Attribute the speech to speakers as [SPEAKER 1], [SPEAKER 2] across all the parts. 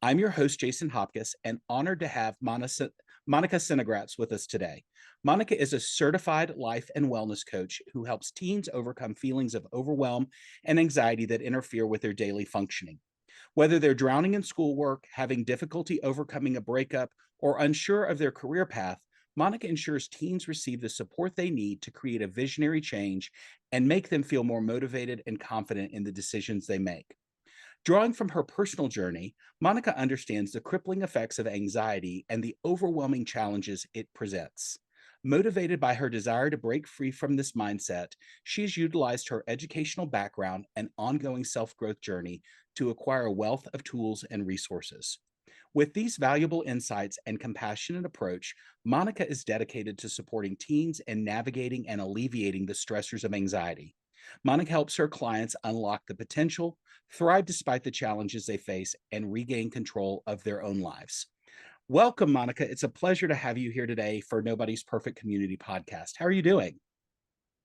[SPEAKER 1] I'm your host, Jason Hopcus, and honored to have Monica Crnogorac with us today. Monica is a certified life and wellness coach who helps teens overcome feelings of overwhelm and anxiety that interfere with their daily functioning. Whether they're drowning in schoolwork, having difficulty overcoming a breakup, or unsure of their career path, Monica ensures teens receive the support they need to create a visionary change and make them feel more motivated and confident in the decisions they make. Drawing from her personal journey, Monica understands the crippling effects of anxiety and the overwhelming challenges it presents. Motivated by her desire to break free from this mindset, she has utilized her educational background and ongoing self growth journey to acquire a wealth of tools and resources. With these valuable insights and compassionate approach, Monica is dedicated to supporting teens and navigating and alleviating the stressors of anxiety. Monica helps her clients unlock the potential, thrive despite the challenges they face, and regain control of their own lives. Welcome, Monica. It's a pleasure to have you here today for Nobody's Perfect Community Podcast. How are you doing?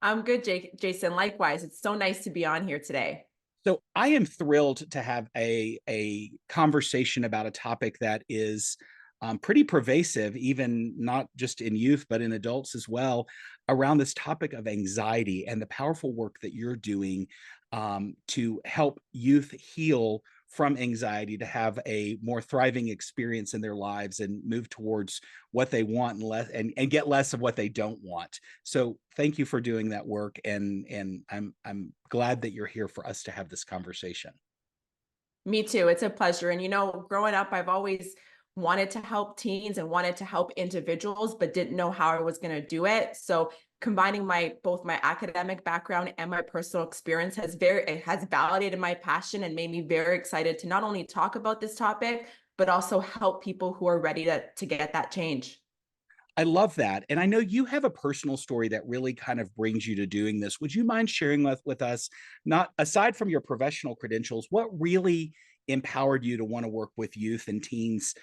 [SPEAKER 2] I'm good, Jason. Likewise, it's so nice to be on here today.
[SPEAKER 1] So I am thrilled to have a conversation about a topic that is pretty pervasive, even not just in youth, but in adults as well, around this topic of anxiety and the powerful work that you're doing to help youth heal from anxiety, to have a more thriving experience in their lives and move towards what they want and less and get less of what they don't want. So thank you for doing that work. And I'm glad that you're here for us to have this conversation.
[SPEAKER 2] Me too. It's a pleasure. And growing up, I've always wanted to help teens and wanted to help individuals, but didn't know how I was going to do it. So combining both my academic background and my personal experience it has validated my passion and made me very excited to not only talk about this topic, but also help people who are ready to get that change.
[SPEAKER 1] I love that. And I know you have a personal story that really kind of brings you to doing this. Would you mind sharing with us, not aside from your professional credentials, what really empowered you to want to work with youth and teens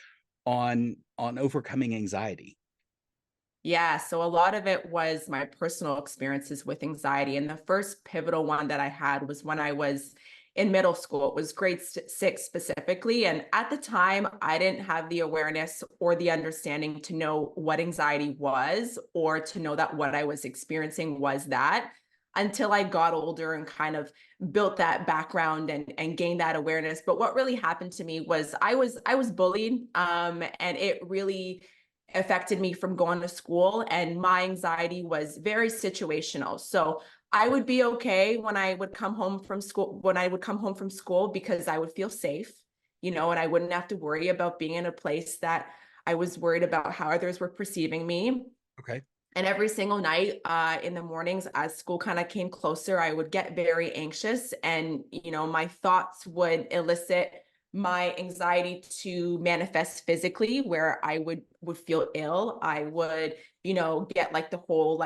[SPEAKER 1] on overcoming anxiety?
[SPEAKER 2] Yeah, so a lot of it was my personal experiences with anxiety. And the first pivotal one that I had was when I was in middle school. It was grade six specifically. And at the time, I didn't have the awareness or the understanding to know what anxiety was, or to know that what I was experiencing was that, until I got older and kind of built that background and gained that awareness. But what really happened to me was I was bullied, and it really affected me from going to school, and my anxiety was very situational. So I would be okay when I would come home from school because I would feel safe, and I wouldn't have to worry about being in a place that I was worried about how others were perceiving me.
[SPEAKER 1] Okay.
[SPEAKER 2] And every single night in the mornings, as school kind of came closer, I would get very anxious, and my thoughts would elicit my anxiety to manifest physically, where I would feel ill. I would, get like the whole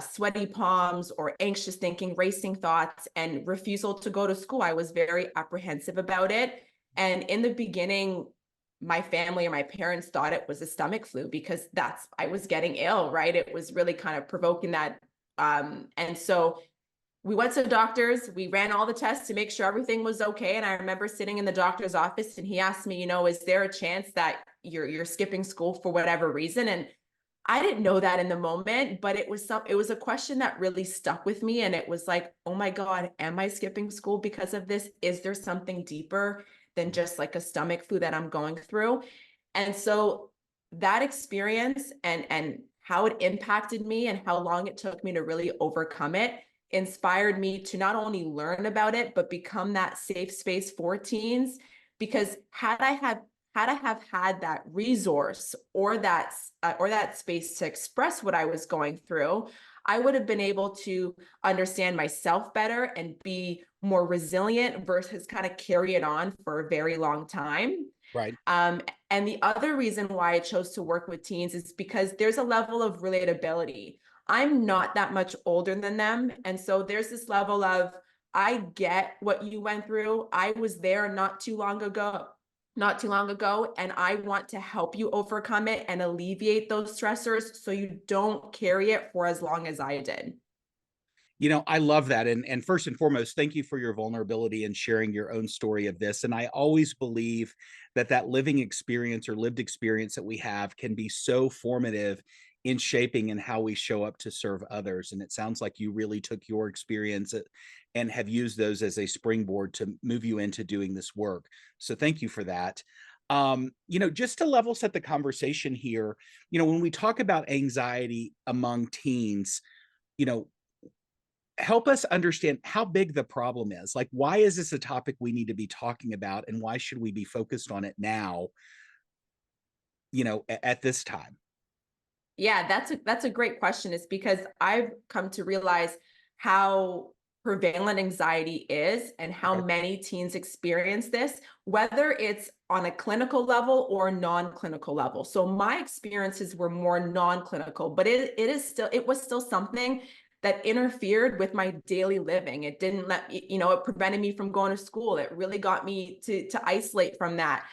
[SPEAKER 2] sweaty palms or anxious thinking, racing thoughts, and refusal to go to school. I was very apprehensive about it. And in the beginning, my family and my parents thought it was a stomach flu because I was getting ill, right? It was really kind of provoking that. And so we went to the doctors, we ran all the tests to make sure everything was okay. And I remember sitting in the doctor's office and he asked me, is there a chance that you're skipping school for whatever reason? And I didn't know that in the moment, but it was a question that really stuck with me. And it was like, oh my God, am I skipping school because of this? Is there something deeper than just like a stomach flu that I'm going through? And so that experience and how it impacted me and how long it took me to really overcome it inspired me to not only learn about it, but become that safe space for teens. Because had I have had that resource or that space to express what I was going through, I would have been able to understand myself better and be more resilient versus kind of carry it on for a very long time.
[SPEAKER 1] Right.
[SPEAKER 2] And the other reason why I chose to work with teens is because there's a level of relatability. I'm not that much older than them. And so there's this level of, I get what you went through. I was there not too long ago. And I want to help you overcome it and alleviate those stressors so you don't carry it for as long as I did.
[SPEAKER 1] I love that. And first and foremost, thank you for your vulnerability and sharing your own story of this. And I always believe that that living experience or lived experience that we have can be so formative in shaping and how we show up to serve others. And it sounds like you really took your experience and have used those as a springboard to move you into doing this work. So thank you for that. Just to level set the conversation here, when we talk about anxiety among teens, you know, help us understand how big the problem is. Like, why is this a topic we need to be talking about, and why should we be focused on it now, at this time?
[SPEAKER 2] Yeah, that's a great question. It's because I've come to realize how prevalent anxiety is and how
[SPEAKER 1] Okay.
[SPEAKER 2] many teens experience this, whether it's on a clinical level or non-clinical level. So my experiences were more non-clinical, but it was still something that interfered with my daily living. It didn't it prevented me from going to school. It really got me to isolate from that.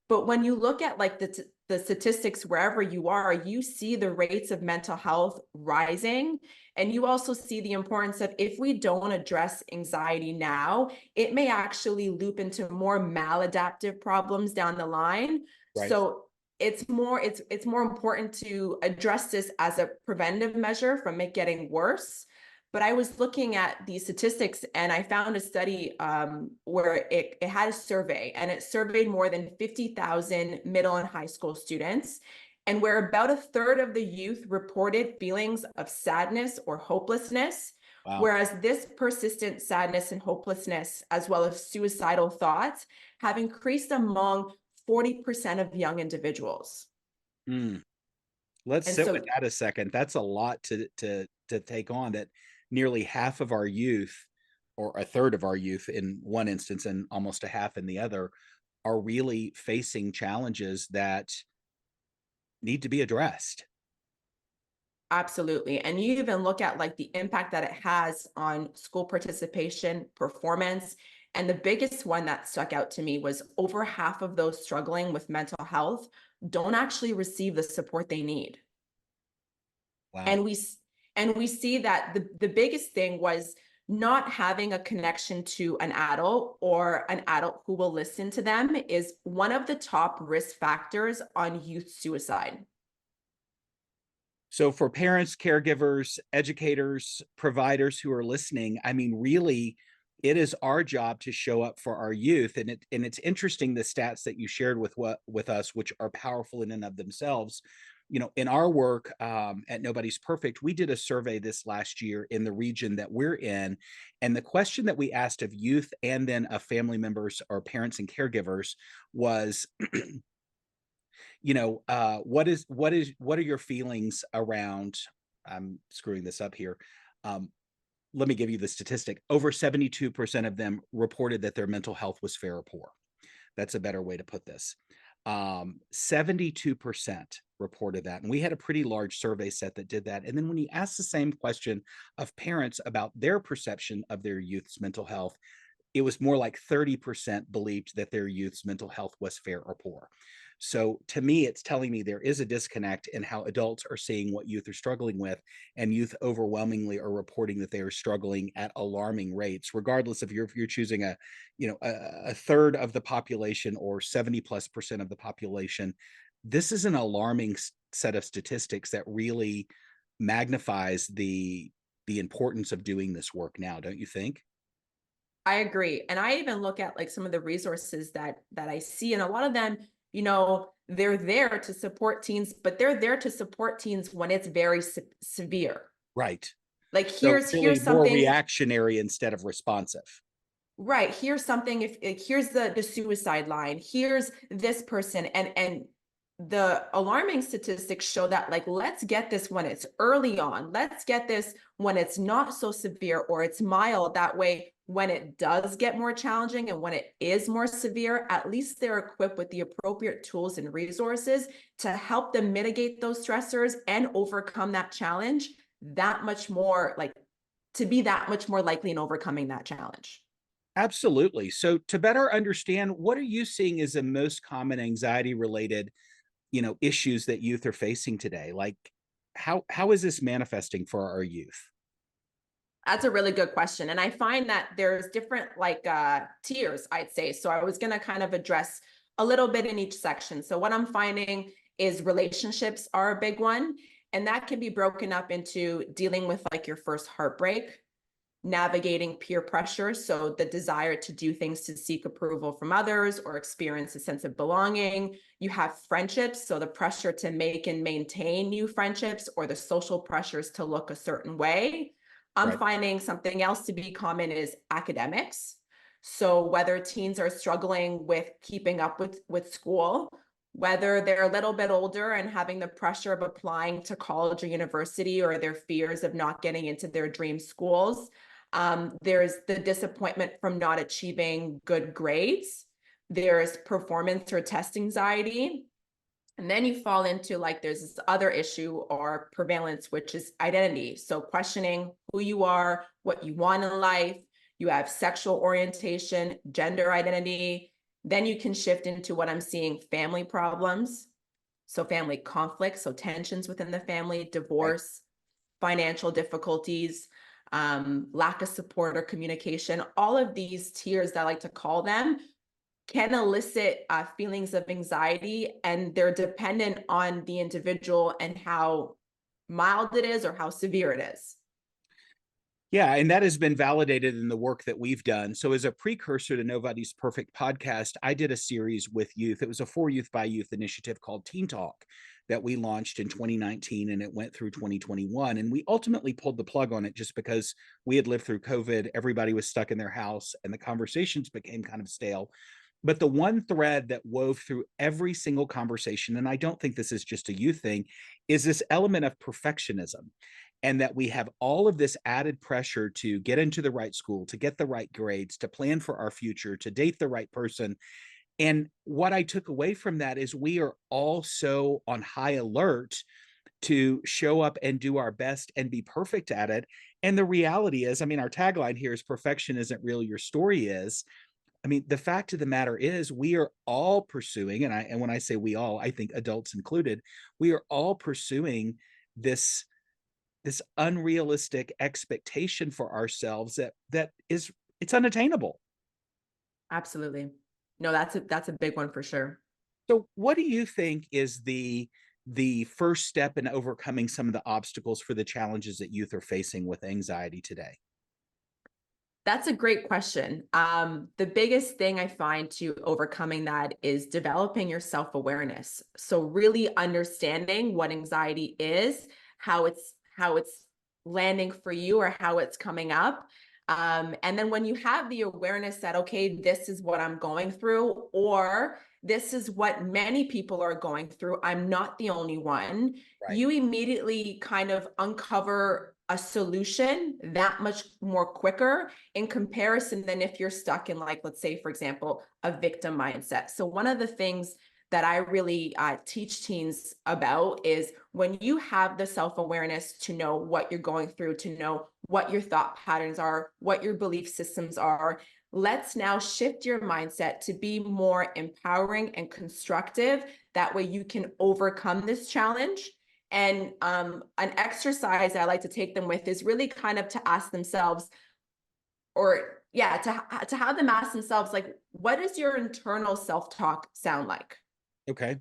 [SPEAKER 2] But when you look at like the statistics wherever you are, you see the rates of mental health rising. And you also see the importance of, if we don't address anxiety now, it may actually loop into more maladaptive problems down the line.
[SPEAKER 1] Right.
[SPEAKER 2] So it's more important to address this as a preventive measure from it getting worse. But I was looking at these statistics and I found a study where it had a survey, and it surveyed more than 50,000 middle and high school students, and where about a third of the youth reported feelings of sadness or hopelessness,
[SPEAKER 1] Wow.
[SPEAKER 2] whereas this persistent sadness and hopelessness, as well as suicidal thoughts, have increased among 40% of young individuals.
[SPEAKER 1] Hmm. Let's
[SPEAKER 2] And
[SPEAKER 1] sit with
[SPEAKER 2] so
[SPEAKER 1] that a second. That's a lot to take on. That nearly half of our youth, or a third of our youth in one instance, and almost a half in the other, are really facing challenges that need to be addressed.
[SPEAKER 2] absolutely. And you even look at like the impact that it has on school participation, performance. And the biggest one that stuck out to me was over half of those struggling with mental health don't actually receive the support they need.
[SPEAKER 1] Wow.
[SPEAKER 2] And we see that the biggest thing was not having a connection to an adult, or an adult who will listen to them, is one of the top risk factors on youth suicide.
[SPEAKER 1] So for parents, caregivers, educators, providers who are listening, I mean, really, it is our job to show up for our youth. And it's interesting, the stats that you shared with us, which are powerful in and of themselves. In our work at Nobody's Perfect, we did a survey this last year in the region that we're in. And the question that we asked of youth and then of family members or parents and caregivers was, what are your feelings around, I'm screwing this up here. um, Let me give you the statistic. Over 72% of them reported that their mental health was fair or poor. That's a better way to put this. 72% reported that, and we had a pretty large survey set that did that. And then when you ask the same question of parents about their perception of their youth's mental health, it was more like 30% believed that their youth's mental health was fair or poor. So to me, it's telling me there is a disconnect in how adults are seeing what youth are struggling with, and youth overwhelmingly are reporting that they are struggling at alarming rates, regardless if you're choosing a third of the population or 70+% of the population. This is an alarming set of statistics that really magnifies the importance of doing this work now, don't you think?
[SPEAKER 2] I agree. And I even look at like some of the resources that I see, and a lot of them, they're there to support teens, but they're there to support teens when it's very severe.
[SPEAKER 1] Right.
[SPEAKER 2] Like
[SPEAKER 1] So really
[SPEAKER 2] here's
[SPEAKER 1] more
[SPEAKER 2] something.
[SPEAKER 1] reactionary instead of responsive.
[SPEAKER 2] Right. Here's something, here's the suicide line. Here's this person. And the alarming statistics show that, like, let's get this when it's early on. Let's get this when it's not so severe or it's mild. That way, when it does get more challenging and when it is more severe, at least they're equipped with the appropriate tools and resources to help them mitigate those stressors and overcome that challenge that much more, like, to be that much more likely in overcoming that challenge.
[SPEAKER 1] Absolutely. So to better understand, what are you seeing as the most common anxiety related, issues that youth are facing today? Like how is this manifesting for our youth?
[SPEAKER 2] That's a really good question. And I find that there's different tiers, I'd say. So I was going to kind of address a little bit in each section. So what I'm finding is relationships are a big one. And that can be broken up into dealing with like your first heartbreak, navigating peer pressure. So the desire to do things to seek approval from others or experience a sense of belonging. You have friendships. So the pressure to make and maintain new friendships or the social pressures to look a certain way. I'm
[SPEAKER 1] Right.
[SPEAKER 2] finding something else to be common is academics. So whether teens are struggling with keeping up with school, whether they're a little bit older and having the pressure of applying to college or university, or their fears of not getting into their dream schools. There's the disappointment from not achieving good grades. There's performance or test anxiety. And then you fall into like there's this other issue or prevalence, which is identity. So questioning who you are, what you want in life. You have sexual orientation, gender identity. Then you can shift into what I'm seeing, family problems. So family conflicts, so tensions within the family,
[SPEAKER 1] Right.
[SPEAKER 2] divorce, financial difficulties, lack of support or communication. All of these tiers that I like to call them can elicit feelings of anxiety, and they're dependent on the individual and how mild it is or how severe it is.
[SPEAKER 1] Yeah, and that has been validated in the work that we've done. So, as a precursor to Nobody's Perfect podcast, I did a series with youth. It was a For Youth by Youth initiative called Teen Talk that we launched in 2019, and it went through 2021. And we ultimately pulled the plug on it just because we had lived through COVID. Everybody was stuck in their house, and the conversations became kind of stale. But the one thread that wove through every single conversation, and I don't think this is just a youth thing, is this element of perfectionism, and that we have all of this added pressure to get into the right school, to get the right grades, to plan for our future, to date the right person. And what I took away from that is we are all so on high alert to show up and do our best and be perfect at it. And the reality is, I mean, our tagline here is perfection isn't real, your story is. I mean, the fact of the matter is we are all pursuing, and when I say we all, I think adults included, we are all pursuing this unrealistic expectation for ourselves that is it's unattainable.
[SPEAKER 2] Absolutely. No, that's a big one for sure.
[SPEAKER 1] So what do you think is the first step in overcoming some of the obstacles for the challenges that youth are facing with anxiety today?
[SPEAKER 2] That's a great question. The biggest thing I find to overcoming that is developing your self-awareness. So really understanding what anxiety is, how it's landing for you or how it's coming up. And then when you have the awareness that, okay, this is what I'm going through, or this is what many people are going through, I'm not the only one,
[SPEAKER 1] Right.
[SPEAKER 2] you immediately kind of uncover a solution that much more quicker in comparison than if you're stuck in, like, let's say, for example, a victim mindset. So one of the things that I really teach teens about is when you have the self-awareness to know what you're going through, to know what your thought patterns are, what your belief systems are, let's now shift your mindset to be more empowering and constructive. That way you can overcome this challenge. And an exercise I like to take them with is really kind of to ask themselves, or yeah, to have them ask themselves, like, what does your internal self-talk sound like?
[SPEAKER 1] Okay.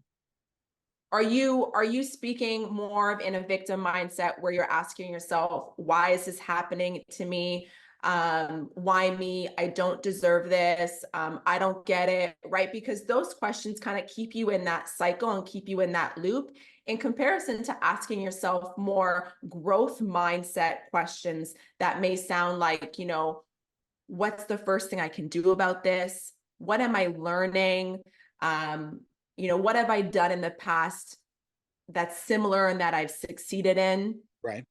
[SPEAKER 2] Are you speaking more of in a victim mindset where you're asking yourself, why is this happening to me? Why me? I don't deserve this. I don't get it, right? Because those questions kind of keep you in that cycle and keep you in that loop in comparison to asking yourself more growth mindset questions that may sound like, what's the first thing I can do about this? What am I learning? Um, what have I done in the past that's similar and that I've succeeded in?
[SPEAKER 1] Right.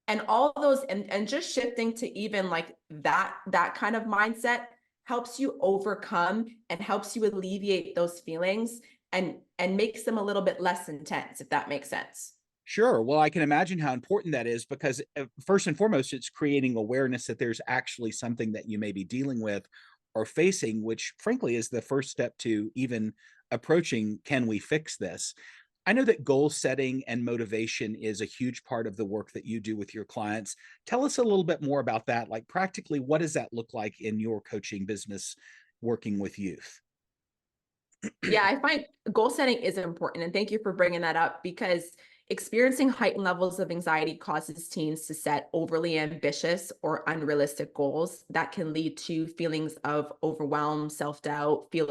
[SPEAKER 2] And all those, and just shifting to even like that kind of mindset helps you overcome and helps you alleviate those feelings and makes them a little bit less intense, if that makes sense.
[SPEAKER 1] Sure. Well, I can imagine how important that is because, first and foremost, it's creating awareness that there's actually something that you may be dealing with or facing, which frankly is the first step to even approaching, can we fix this? I know that goal setting and motivation is a huge part of the work that you do with your clients. Tell us a little bit more about that. Like, practically, what does that look like in your coaching business working with youth?
[SPEAKER 2] Yeah, I find goal setting is important. And thank you for bringing that up because experiencing heightened levels of anxiety causes teens to set overly ambitious or unrealistic goals that can lead to feelings of overwhelm, self doubt, fear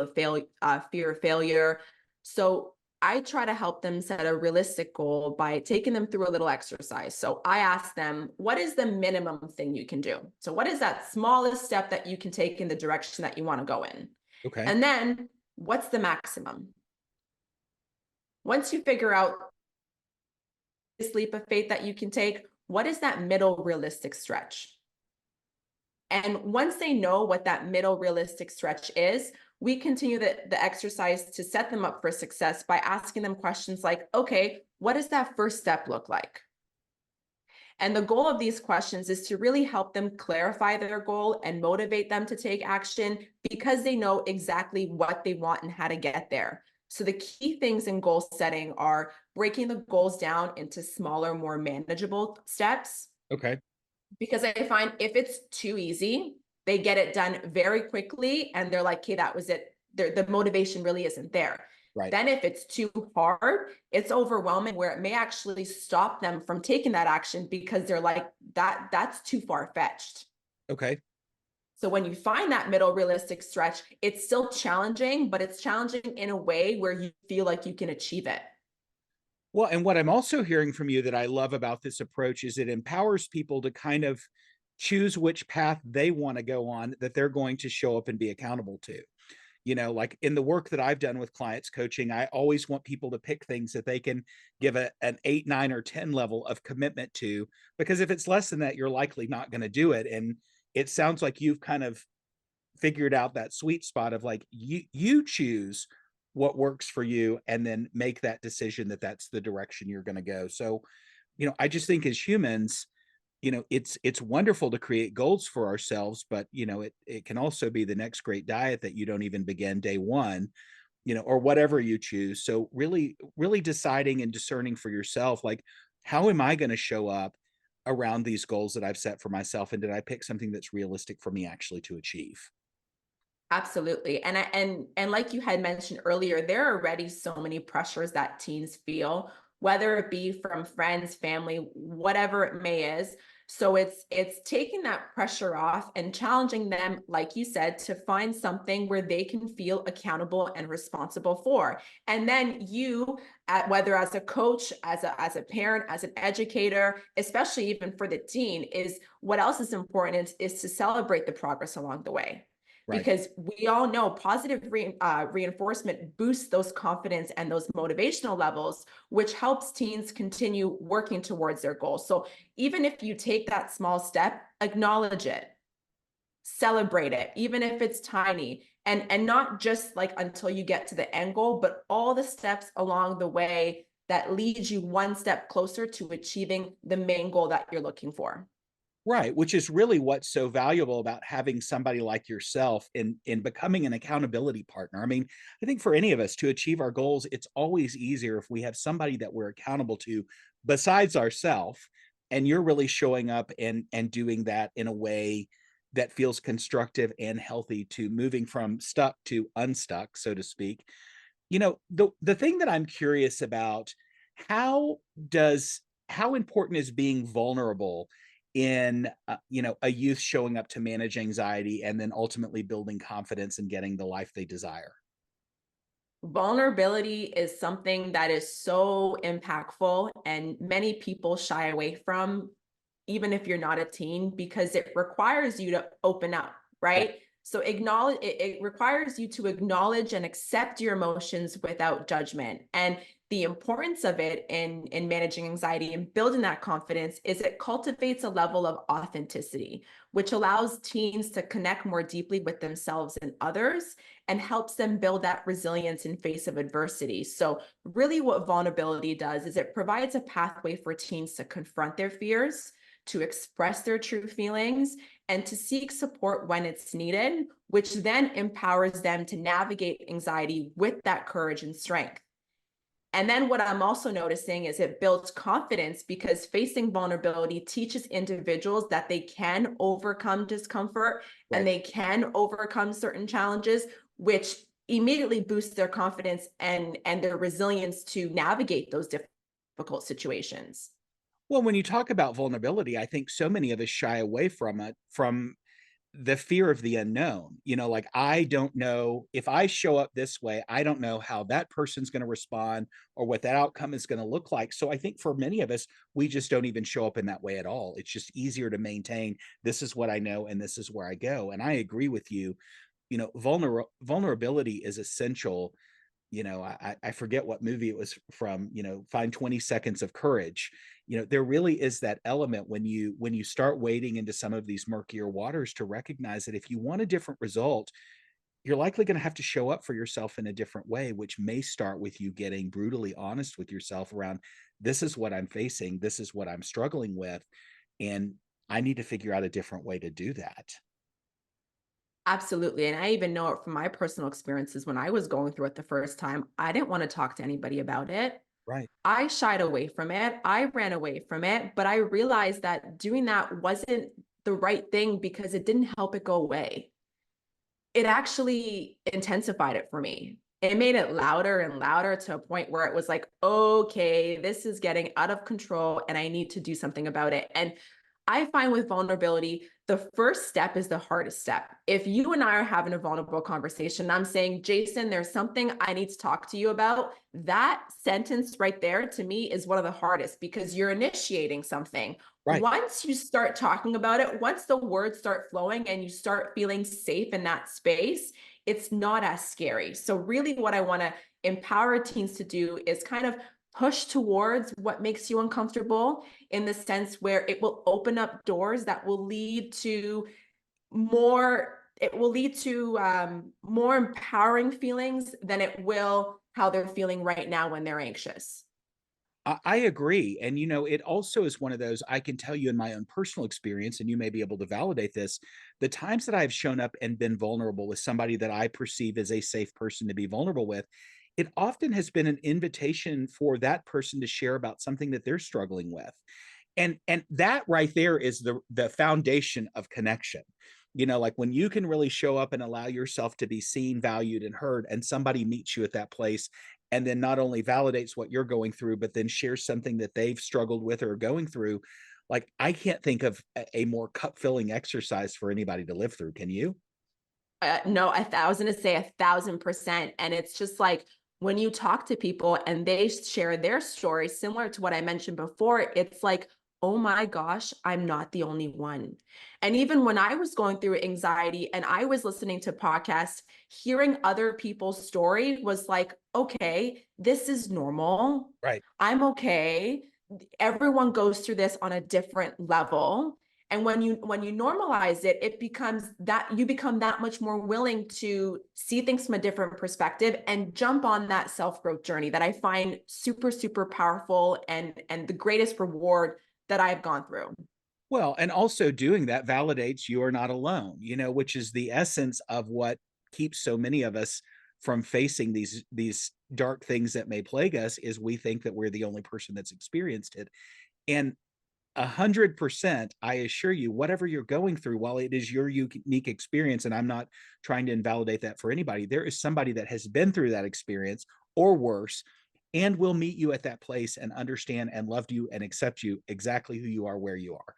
[SPEAKER 2] of failure. So I try to help them set a realistic goal by taking them through a little exercise. So I ask them, what is the minimum thing you can do? So, what is that smallest step that you can take in the direction that you want to go in?
[SPEAKER 1] Okay.
[SPEAKER 2] And then what's the maximum? Once you figure out this leap of faith that you can take, what is that middle realistic stretch? And once they know what that middle realistic stretch is, we continue the exercise to set them up for success by asking them questions like, okay, what does that first step look like? And the goal of these questions is to really help them clarify their goal and motivate them to take action because they know exactly what they want and how to get there. So the key things in goal setting are breaking the goals down into smaller, more manageable steps.
[SPEAKER 1] Okay.
[SPEAKER 2] Because I find if it's too easy, they get it done very quickly and they're like, okay, that was it. The motivation really isn't there.
[SPEAKER 1] Right.
[SPEAKER 2] Then if it's too hard, it's overwhelming where it may actually stop them from taking that action because they're like, that's too far fetched.
[SPEAKER 1] Okay.
[SPEAKER 2] So when you find that middle realistic stretch, it's still challenging, but it's challenging in a way where you feel like you can achieve it.
[SPEAKER 1] Well, and what I'm also hearing from you that I love about this approach is it empowers people to kind of choose which path they want to go on that they're going to show up and be accountable to. Like in the work that I've done with clients coaching, I always want people to pick things that they can give an 8, 9, or 10 level of commitment to, because if it's less than that, you're likely not going to do it. And it sounds like you've kind of figured out that sweet spot of like you choose what works for you and then make that decision that that's the direction you're going to go. So, I just think as humans, it's wonderful to create goals for ourselves, but it can also be the next great diet that you don't even begin day one, or whatever you choose. So really deciding and discerning for yourself, like, how am I going to show up around these goals that I've set for myself, and did I pick something that's realistic for me actually to achieve?
[SPEAKER 2] Absolutely. And like you had mentioned earlier, there are already so many pressures that teens feel, whether it be from friends, family, whatever it may is. So it's taking that pressure off and challenging them, like you said, to find something where they can feel accountable and responsible for. And then you, whether as a coach, as a parent, as an educator, especially even for the teen, is what else is important is to celebrate the progress along the way
[SPEAKER 1] Right.
[SPEAKER 2] because we all know positive reinforcement boosts those confidence and those motivational levels, which helps teens continue working towards their goals. So even if you take that small step, acknowledge it, celebrate it, even if it's tiny, and not just like until you get to the end goal, but all the steps along the way that leads you one step closer to achieving the main goal that you're looking for.
[SPEAKER 1] Right, which is really what's so valuable about having somebody like yourself in becoming an accountability partner. I mean, I think for any of us to achieve our goals, it's always easier if we have somebody that we're accountable to besides ourselves, and you're really showing up and doing that in a way that feels constructive and healthy to moving from stuck to unstuck, so to speak. The thing that I'm curious about, how does how important is being vulnerable in a youth showing up to manage anxiety and then ultimately building confidence and getting the life they desire?
[SPEAKER 2] Vulnerability is something that is so impactful, and many people shy away from, even if you're not a teen, because it requires you to open up,
[SPEAKER 1] Right.
[SPEAKER 2] right? So it requires you to acknowledge and accept your emotions without judgment. And the importance of it in managing anxiety and building that confidence is it cultivates a level of authenticity, which allows teens to connect more deeply with themselves and others and helps them build that resilience in face of adversity. So really what vulnerability does is it provides a pathway for teens to confront their fears, to express their true feelings, and to seek support when it's needed, which then empowers them to navigate anxiety with that courage and strength. And then what I'm also noticing is it builds confidence because facing vulnerability teaches individuals that they can overcome discomfort and
[SPEAKER 1] Right.
[SPEAKER 2] they can overcome certain challenges, which immediately boosts their confidence and their resilience to navigate those difficult situations.
[SPEAKER 1] Well, when you talk about vulnerability, I think so many of us shy away from it from the fear of the unknown. Like, I don't know if I show up this way, I don't know how that person's going to respond or what that outcome is going to look like. So I think for many of us, we just don't even show up in that way at all. It's just easier to maintain, this is what I know and this is where I go. And I agree with you. Vulnerability is essential. I forget what movie it was from, find 20 seconds of courage. There really is that element when you start wading into some of these murkier waters to recognize that if you want a different result, you're likely going to have to show up for yourself in a different way, which may start with you getting brutally honest with yourself around, this is what I'm facing, this is what I'm struggling with, and I need to figure out a different way to do that.
[SPEAKER 2] Absolutely. And I even know it from my personal experiences when I was going through it the first time. I didn't want to talk to anybody about it.
[SPEAKER 1] Right.
[SPEAKER 2] I shied away from it. I ran away from it. But I realized that doing that wasn't the right thing because it didn't help it go away. It actually intensified it for me. It made it louder and louder to a point where it was like, okay, this is getting out of control and I need to do something about it. And I find with vulnerability, the first step is the hardest step. If you and I are having a vulnerable conversation, I'm saying, Jason, there's something I need to talk to you about. That sentence right there to me is one of the hardest because you're initiating something.
[SPEAKER 1] Right.
[SPEAKER 2] Once you start talking about it, once the words start flowing and you start feeling safe in that space, it's not as scary. So, really, what I want to empower teens to do is kind of push towards what makes you uncomfortable in the sense where it will open up doors that will lead to more empowering feelings than it will how they're feeling right now when they're anxious.
[SPEAKER 1] I agree. And, it also is one of those, I can tell you in my own personal experience, and you may be able to validate this, the times that I've shown up and been vulnerable with somebody that I perceive as a safe person to be vulnerable with, it often has been an invitation for that person to share about something that they're struggling with. And that right there is the foundation of connection. Like when you can really show up and allow yourself to be seen, valued, and heard, and somebody meets you at that place and then not only validates what you're going through, but then shares something that they've struggled with or are going through. Like, I can't think of a more cup filling exercise for anybody to live through. Can you?
[SPEAKER 2] No, I was going to say 1,000%. And it's just like when you talk to people and they share their story, similar to what I mentioned before, it's like, oh my gosh, I'm not the only one. And even when I was going through anxiety and I was listening to podcasts, hearing other people's story was like, okay, this is normal.
[SPEAKER 1] Right.
[SPEAKER 2] I'm okay. Everyone goes through this on a different level. And when you normalize it, it becomes that you become that much more willing to see things from a different perspective and jump on that self-growth journey that I find super, super powerful and the greatest reward that I've gone through.
[SPEAKER 1] Well, and also doing that validates you are not alone, which is the essence of what keeps so many of us from facing these dark things that may plague us, is we think that we're the only person that's experienced it. And 100%, I assure you, whatever you're going through, while it is your unique experience, and I'm not trying to invalidate that for anybody, there is somebody that has been through that experience or worse and will meet you at that place and understand and love you and accept you exactly who you are, where you are.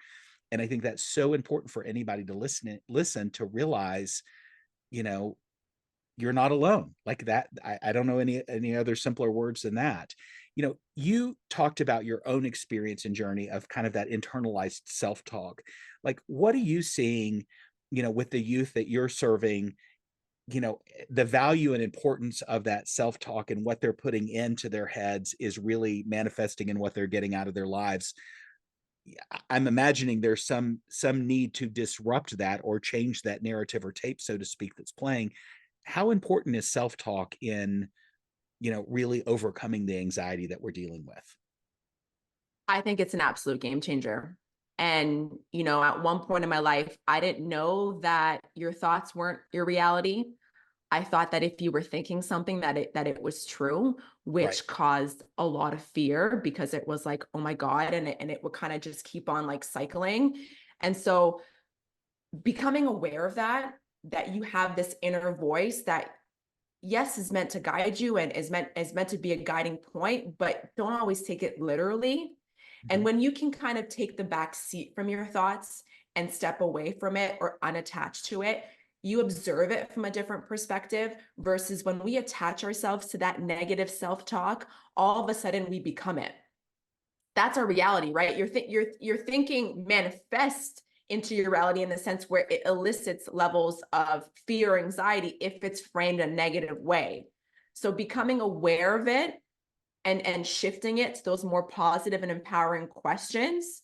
[SPEAKER 1] And I think that's so important for anybody to listen to realize, you know, you're not alone like that. I don't know any other simpler words than that. You talked about your own experience and journey of kind of that internalized self-talk. Like, what are you seeing, with the youth that you're serving, the value and importance of that self-talk and what they're putting into their heads is really manifesting in what they're getting out of their lives. I'm imagining there's some need to disrupt that or change that narrative or tape, so to speak, that's playing. How important is self-talk in, really overcoming the anxiety that we're dealing with?
[SPEAKER 2] I think it's an absolute game changer. And, at one point in my life, I didn't know that your thoughts weren't your reality. I thought that if you were thinking something that it was true,
[SPEAKER 1] Right.
[SPEAKER 2] which caused a lot of fear because it was like, oh my God, and it would kind of just keep on like cycling. And so becoming aware of that you have this inner voice that yes is meant to guide you and is meant to be a guiding point, but don't always take it literally. And
[SPEAKER 1] Mhm.
[SPEAKER 2] when you can kind of take the back seat from your thoughts and step away from it or unattached to it, you observe it from a different perspective versus when we attach ourselves to that negative self-talk, all of a sudden we become it. That's our reality, right? Your thinking manifests into your reality in the sense where it elicits levels of fear or anxiety if it's framed a negative way. So becoming aware of it and shifting it to those more positive and empowering questions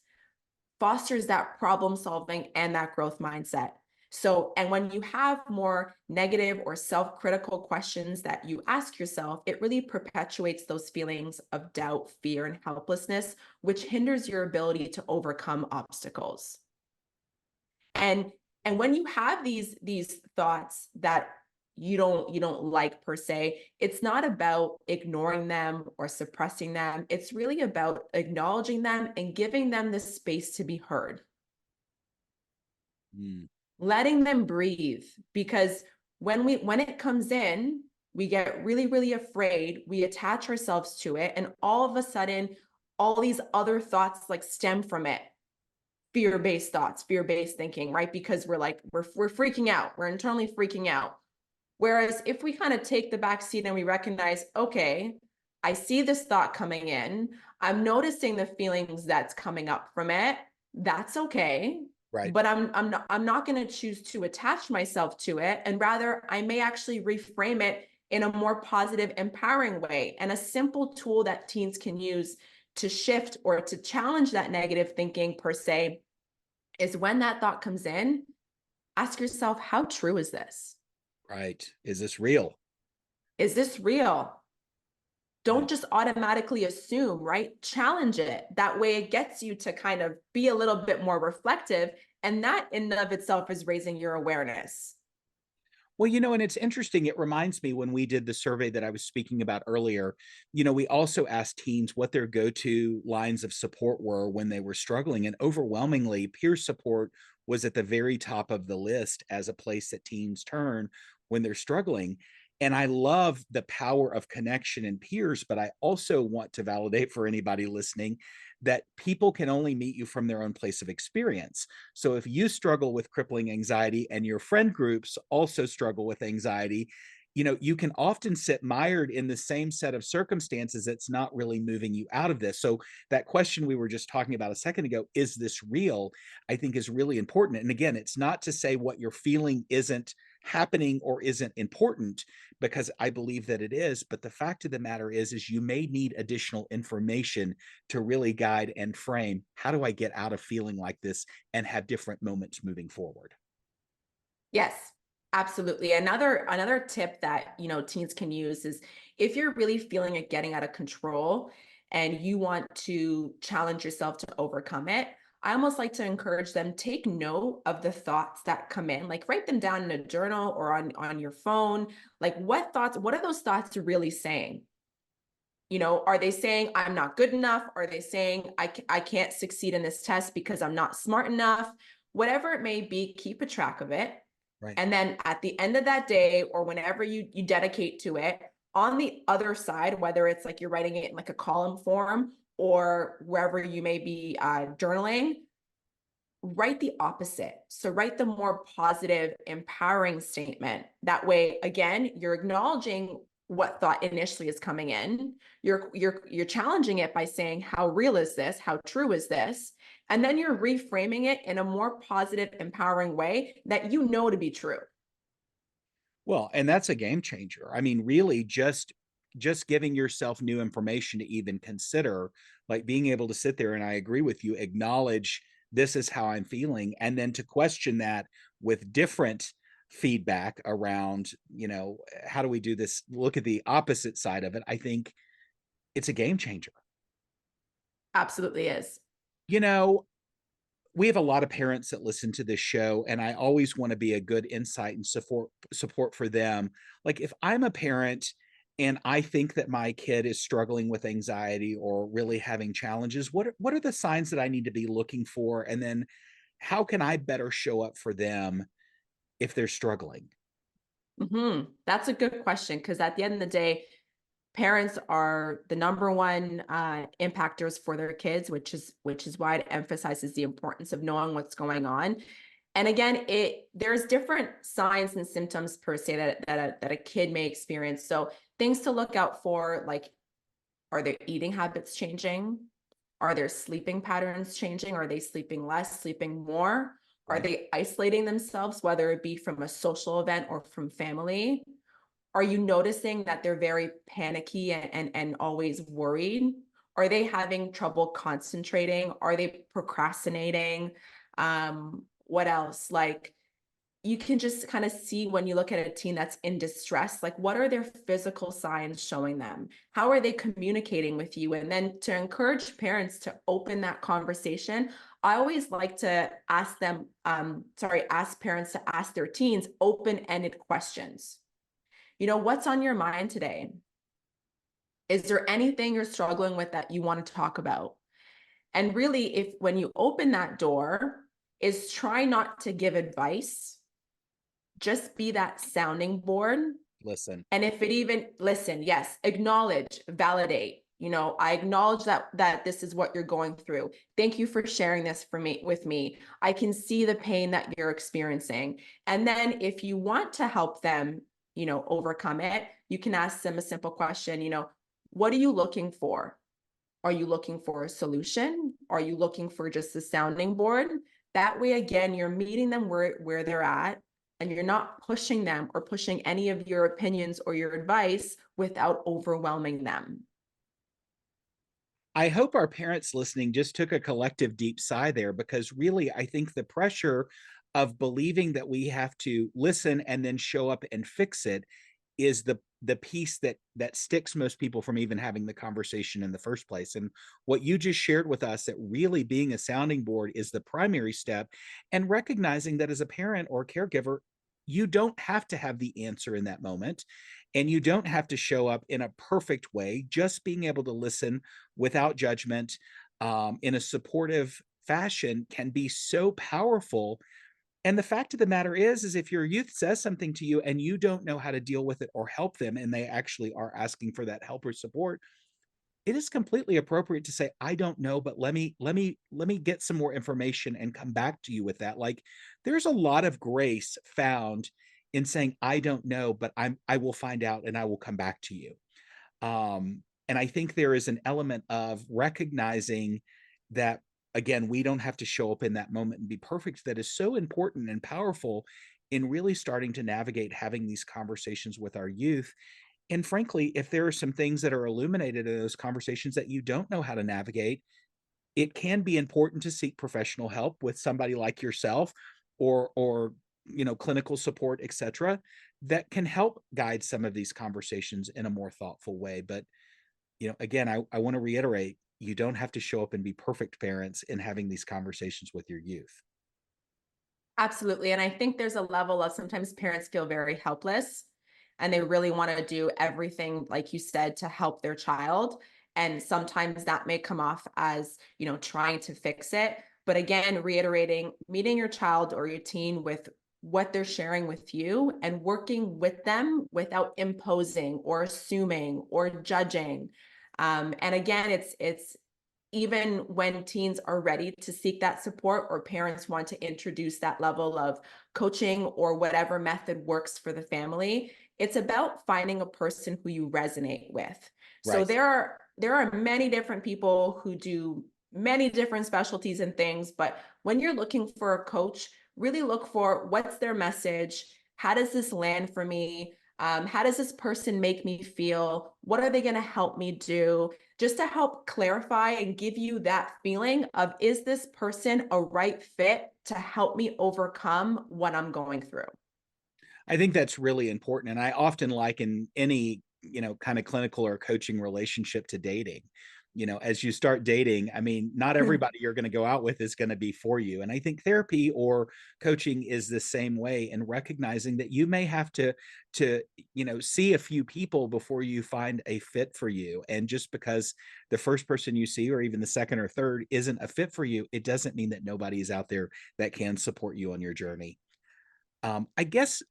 [SPEAKER 2] fosters that problem solving and that growth mindset. So, and when you have more negative or self critical questions that you ask yourself, it really perpetuates those feelings of doubt, fear, and helplessness, which hinders your ability to overcome obstacles. And and when you have these thoughts that you don't like per se, it's not about ignoring them or suppressing them. It's really about acknowledging them and giving them the space to be heard,
[SPEAKER 1] Mm.
[SPEAKER 2] letting them breathe. Because when it comes in, we get really, really afraid, we attach ourselves to it, and all of a sudden all these other thoughts like stem from it. Fear-based thoughts, fear-based thinking, right? Because we're like, we're freaking out, we're internally freaking out. Whereas if we kind of take the back seat and we recognize, okay, I see this thought coming in, I'm noticing the feelings that's coming up from it. That's okay.
[SPEAKER 1] Right.
[SPEAKER 2] But I'm not going to choose to attach myself to it. And rather, I may actually reframe it in a more positive, empowering way. And a simple tool that teens can use to shift or to challenge that negative thinking per se is when that thought comes in, ask yourself, how true is this?
[SPEAKER 1] Right. Is this real?
[SPEAKER 2] Is this real?
[SPEAKER 1] Yeah.
[SPEAKER 2] Don't just automatically assume, right? Challenge it. That way it gets you to kind of be a little bit more reflective. And that in and of itself is raising your awareness.
[SPEAKER 1] Well, and it's interesting. It reminds me when we did the survey that I was speaking about earlier, we also asked teens what their go to lines of support were when they were struggling. And overwhelmingly, peer support was at the very top of the list as a place that teens turn when they're struggling. And I love the power of connection and peers, but I also want to validate for anybody listening that people can only meet you from their own place of experience. So if you struggle with crippling anxiety and your friend groups also struggle with anxiety, you can often sit mired in the same set of circumstances that's not really moving you out of this. So that question we were just talking about a second ago, is this real? I think is really important. And again, it's not to say what you're feeling isn't happening or isn't important, because I believe that it is, but the fact of the matter is you may need additional information to really guide and frame, how do I get out of feeling like this and have different moments moving forward?
[SPEAKER 2] Yes, absolutely. Another tip that, teens can use is if you're really feeling it getting out of control and you want to challenge yourself to overcome it, I almost like to encourage them take note of the thoughts that come in, like write them down in a journal or on your phone. Like what are those thoughts really saying? Are they saying I'm not good enough? Are they saying I can't succeed in this test because I'm not smart enough? Whatever it may be, keep a track of it.
[SPEAKER 1] Right.
[SPEAKER 2] And then at the end of that day, or whenever you dedicate to it, on the other side, whether it's like you're writing it in like a column form or wherever you may be journaling, write the opposite. So write the more positive, empowering statement. That way, again, you're acknowledging what thought initially is coming in. You're challenging it by saying, how real is this? How true is this? And then you're reframing it in a more positive, empowering way that you know to be true.
[SPEAKER 1] Well, and that's a game changer. I mean, really just giving yourself new information to even consider, like being able to sit there and I agree with you, acknowledge this is how I'm feeling, and then to question that with different feedback around, how do we do this? Look at the opposite side of it. I think it's a game changer.
[SPEAKER 2] Absolutely is.
[SPEAKER 1] You know, we have a lot of parents that listen to this show, and I always want to be a good insight and support for them. Like if I'm a parent and I think that my kid is struggling with anxiety or really having challenges, what are the signs that I need to be looking for? And then how can I better show up for them if they're struggling?
[SPEAKER 2] That's a good question because at the end of the day, parents are the number one impactors for their kids, which is why it emphasizes the importance of knowing what's going on. And again, there's different signs and symptoms per se that a kid may experience. So things to look out for, like, are their eating habits changing? Are their sleeping patterns changing? Are they sleeping less, sleeping more? Are
[SPEAKER 1] Right.
[SPEAKER 2] they isolating themselves, whether it be from a social event or from family? Are you noticing that they're very panicky and always worried? Are they having trouble concentrating? Are they procrastinating? What else? Like, you can just kind of see when you look at a teen that's in distress, like what are their physical signs showing them? How are they communicating with you? And then to encourage parents to open that conversation, I always like to ask parents to ask their teens open-ended questions. What's on your mind today? Is there anything you're struggling with that you want to talk about? And really, if when you open that door, is try not to give advice, just be that sounding board.
[SPEAKER 1] Listen.
[SPEAKER 2] And if it even listen, yes, acknowledge, validate. I acknowledge that this is what you're going through. Thank you for sharing this with me. I can see the pain that you're experiencing. And then if you want to help them, overcome it, you can ask them a simple question, what are you looking for? Are you looking for a solution? Are you looking for just a sounding board? That way, again, you're meeting them where they're at, and you're not pushing them or pushing any of your opinions or your advice without overwhelming them.
[SPEAKER 1] I hope our parents listening just took a collective deep sigh there because really, I think the pressure of believing that we have to listen and then show up and fix it is the piece that sticks most people from even having the conversation in the first place. And what you just shared with us, that really being a sounding board is the primary step, and recognizing that as a parent or caregiver, you don't have to have the answer in that moment, and you don't have to show up in a perfect way. Just being able to listen without judgment, in a supportive fashion, can be so powerful. And the fact of the matter is if your youth says something to you and you don't know how to deal with it or help them, and they actually are asking for that help or support, it is completely appropriate to say, I don't know, but let me get some more information and come back to you with that. Like, there's a lot of grace found in saying, I don't know, but I will find out and I will come back to you. And I think there is an element of recognizing that, again, we don't have to show up in that moment and be perfect. That is so important and powerful in really starting to navigate having these conversations with our youth. And frankly, if there are some things that are illuminated in those conversations that you don't know how to navigate, it can be important to seek professional help with somebody like yourself, or clinical support, etc., that can help guide some of these conversations in a more thoughtful way. But again, I want to reiterate, you don't have to show up and be perfect parents in having these conversations with your youth.
[SPEAKER 2] Absolutely. And I think there's a level of sometimes parents feel very helpless and they really want to do everything, like you said, to help their child. And sometimes that may come off as, trying to fix it. But again, reiterating, meeting your child or your teen with what they're sharing with you and working with them without imposing or assuming or judging. And again, it's even when teens are ready to seek that support or parents want to introduce that level of coaching or whatever method works for the family, it's about finding a person who you resonate with. So
[SPEAKER 1] Right.
[SPEAKER 2] there are many different people who do many different specialties and things, but when you're looking for a coach, really look for what's their message, how does this land for me, how does this person make me feel, what are they going to help me do, just to help clarify and give you that feeling of, is this person a right fit to help me overcome what I'm going through?
[SPEAKER 1] I think that's really important. And I often liken any, kind of clinical or coaching relationship to dating. as you start dating, I mean, not everybody you're going to go out with is going to be for you. And I think therapy or coaching is the same way, and recognizing that you may have to, see a few people before you find a fit for you. And just because the first person you see, or even the second or third, isn't a fit for you, it doesn't mean that nobody is out there that can support you on your journey. I guess,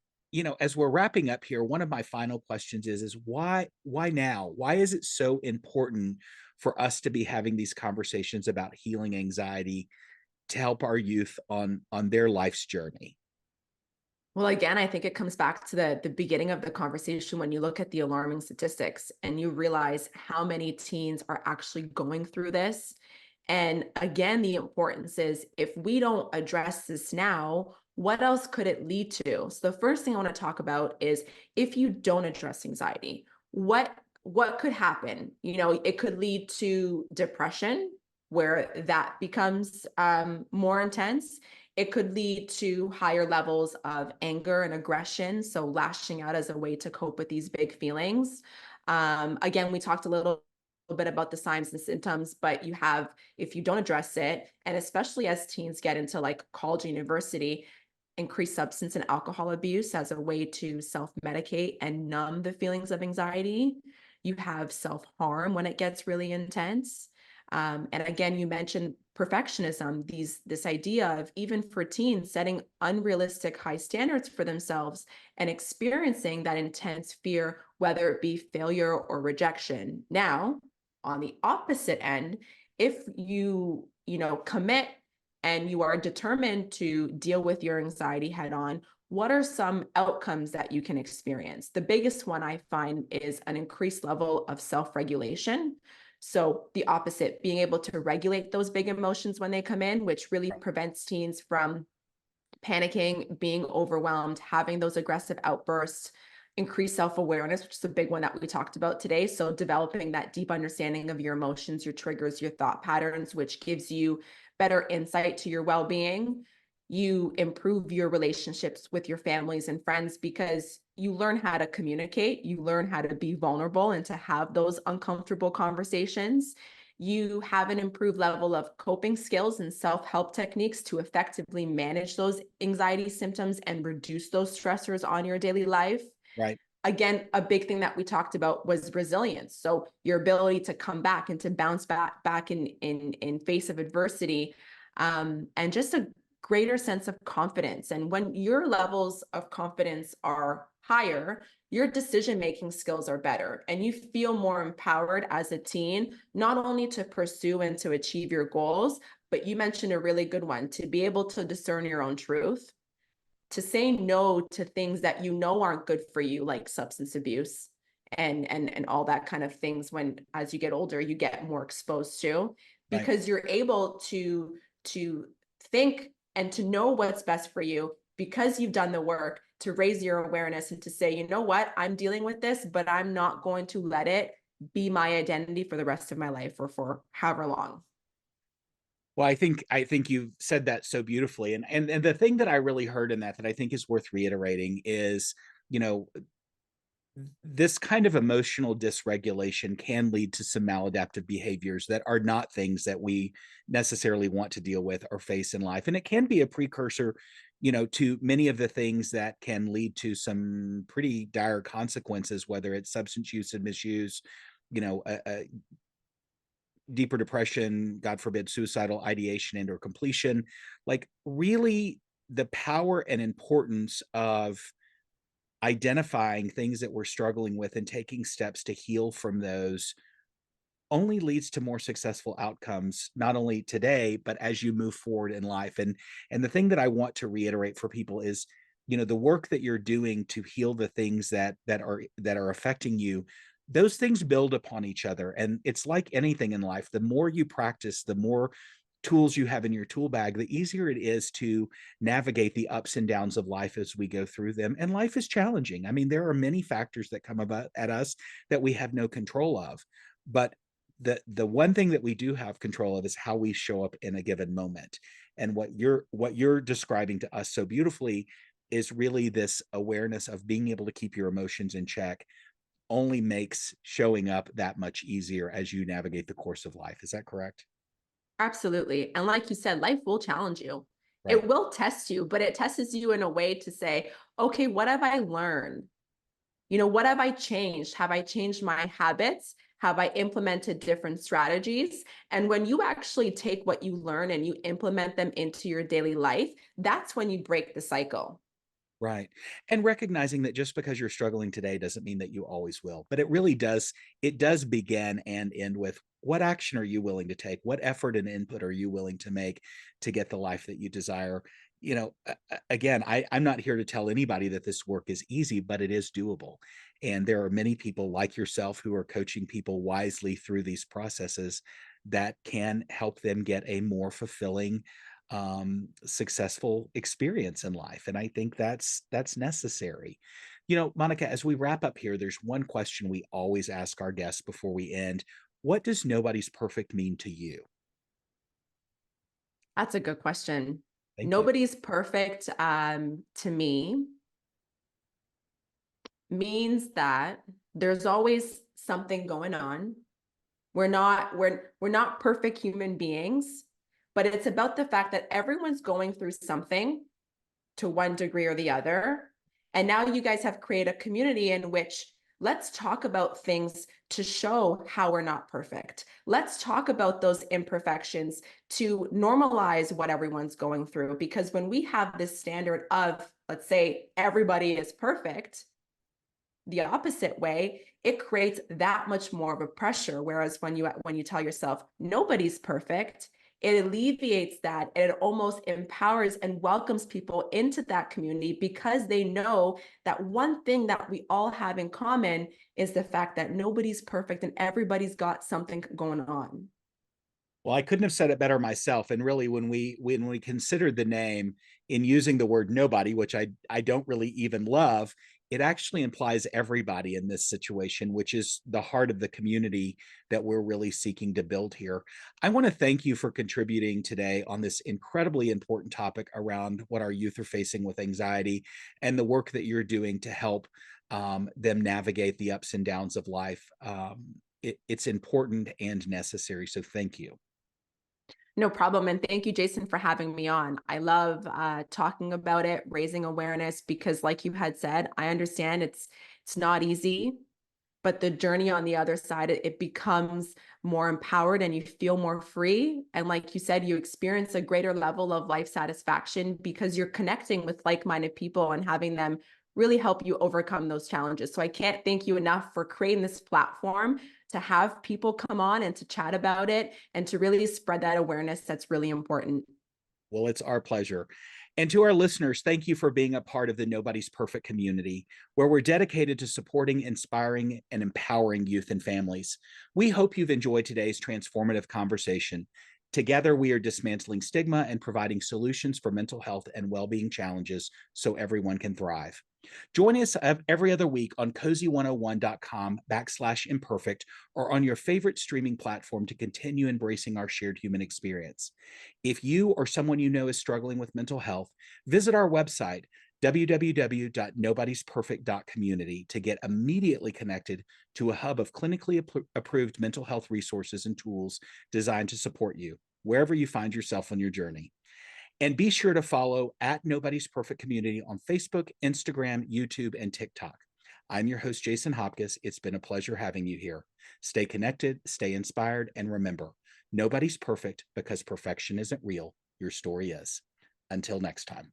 [SPEAKER 1] as we're wrapping up here, one of my final questions is why now? Why is it so important for us to be having these conversations about healing anxiety to help our youth on their life's journey?
[SPEAKER 2] Well, again, I think it comes back to the beginning of the conversation when you look at the alarming statistics and you realize how many teens are actually going through this. And again, the importance is if we don't address this now, what else could it lead to? So the first thing I want to talk about is if you don't address anxiety, what could happen? It could lead to depression, where that becomes more intense. It could lead to higher levels of anger and aggression, so lashing out as a way to cope with these big feelings. Again, we talked a little bit about the signs and symptoms, but if you don't address it, and especially as teens get into like college, university, increased substance and alcohol abuse as a way to self-medicate and numb the feelings of anxiety. You have self-harm when it gets really intense. And again, you mentioned perfectionism, this idea of, even for teens, setting unrealistic high standards for themselves and experiencing that intense fear, whether it be failure or rejection. Now, on the opposite end, if commit and you are determined to deal with your anxiety head on, what are some outcomes that you can experience? The biggest one I find is an increased level of self-regulation. So the opposite, being able to regulate those big emotions when they come in, which really prevents teens from panicking, being overwhelmed, having those aggressive outbursts, increased self-awareness, which is a big one that we talked about today. So developing that deep understanding of your emotions, your triggers, your thought patterns, which gives you better insight to your well-being. You improve your relationships with your families and friends because you learn how to communicate, you learn how to be vulnerable and to have those uncomfortable conversations. You have an improved level of coping skills and self-help techniques to effectively manage those anxiety symptoms and reduce those stressors on your daily life.
[SPEAKER 1] Right.
[SPEAKER 2] Again, a big thing that we talked about was resilience. So your ability to come back and to bounce back in face of adversity, and just a greater sense of confidence. And when your levels of confidence are higher, your decision-making skills are better and you feel more empowered as a teen, not only to pursue and to achieve your goals, but you mentioned a really good one, to be able to discern your own truth, to say no to things that aren't good for you, like substance abuse and all that kind of things, when as you get older you get more exposed to,
[SPEAKER 1] Right.
[SPEAKER 2] because you're able to think and to know what's best for you because you've done the work to raise your awareness and to say, you know what, I'm dealing with this, but I'm not going to let it be my identity for the rest of my life or for however long.
[SPEAKER 1] Well, I think you said that so beautifully. And the thing that I really heard in that I think is worth reiterating is, you know, this kind of emotional dysregulation can lead to some maladaptive behaviors that are not things that we necessarily want to deal with or face in life. And it can be a precursor, to many of the things that can lead to some pretty dire consequences, whether it's substance use and misuse, a deeper depression, God forbid, suicidal ideation and or completion. Like, really, the power and importance of identifying things that we're struggling with and taking steps to heal from those only leads to more successful outcomes, not only today but as you move forward in life. And the thing that I want to reiterate for people is, the work that you're doing to heal the things that are affecting you, those things build upon each other. And it's like anything in life, the more you practice, the more tools you have in your tool bag, the easier it is to navigate the ups and downs of life as we go through them. And life is challenging. I mean, there are many factors that come about at us that we have no control of. But the one thing that we do have control of is how we show up in a given moment. And what you're describing to us so beautifully is really this awareness of being able to keep your emotions in check, only makes showing up that much easier as you navigate the course of life. Is that correct?
[SPEAKER 2] Absolutely. And like you said, life will challenge you.
[SPEAKER 1] Right.
[SPEAKER 2] It will test you, but it tests you in a way to say, okay, what have I learned? What have I changed? Have I changed my habits? Have I implemented different strategies? And when you actually take what you learn and you implement them into your daily life, that's when you break the cycle.
[SPEAKER 1] Right. And recognizing that just because you're struggling today doesn't mean that you always will. But it does begin and end with what action are you willing to take? What effort and input are you willing to make to get the life that you desire? Again, I'm not here to tell anybody that this work is easy, but it is doable. And there are many people like yourself who are coaching people wisely through these processes that can help them get a more fulfilling, successful experience in life. And I think that's necessary. Monica, as we wrap up here, there's one question we always ask our guests before we end. What does nobody's perfect mean to you?
[SPEAKER 2] That's a good question.
[SPEAKER 1] Thank you.
[SPEAKER 2] Nobody's perfect to me means that there's always something going on. We're not perfect human beings, but it's about the fact that everyone's going through something to one degree or the other. And now you guys have created a community in which let's talk about things to show how we're not perfect. Let's talk about those imperfections to normalize what everyone's going through. Because when we have this standard of, let's say, everybody is perfect, the opposite way, it creates that much more of a pressure. Whereas when you tell yourself nobody's perfect, it alleviates that, and it almost empowers and welcomes people into that community because they know that one thing that we all have in common is the fact that nobody's perfect and everybody's got something going on.
[SPEAKER 1] Well, I couldn't have said it better myself. And really, when we considered the name in using the word nobody, which I don't really even love, it actually implies everybody in this situation, which is the heart of the community that we're really seeking to build here. I want to thank you for contributing today on this incredibly important topic around what our youth are facing with anxiety and the work that you're doing to help them navigate the ups and downs of life. It's important and necessary. So thank you.
[SPEAKER 2] No problem. And thank you, Jason, for having me on. I love talking about it, raising awareness, because like you had said, I understand it's not easy, but the journey on the other side, it becomes more empowered and you feel more free. And like you said, you experience a greater level of life satisfaction because you're connecting with like-minded people and having them really help you overcome those challenges. So I can't thank you enough for creating this platform to have people come on and to chat about it and to really spread that awareness that's really important.
[SPEAKER 1] Well, it's our pleasure. And to our listeners, thank you for being a part of the Nobody's Perfect community, where we're dedicated to supporting, inspiring, and empowering youth and families. We hope you've enjoyed today's transformative conversation. Together, we are dismantling stigma and providing solutions for mental health and well-being challenges so everyone can thrive. Join us every other week on cozy101.com/imperfect or on your favorite streaming platform to continue embracing our shared human experience. If you or someone you know is struggling with mental health, visit our website, www.nobodiesperfect.community, to get immediately connected to a hub of clinically approved mental health resources and tools designed to support you wherever you find yourself on your journey. And be sure to follow at Nobody's Perfect Community on Facebook, Instagram, YouTube, and TikTok. I'm your host, Jason Hopcus. It's been a pleasure having you here. Stay connected, stay inspired, and remember, nobody's perfect because perfection isn't real. Your story is. Until next time.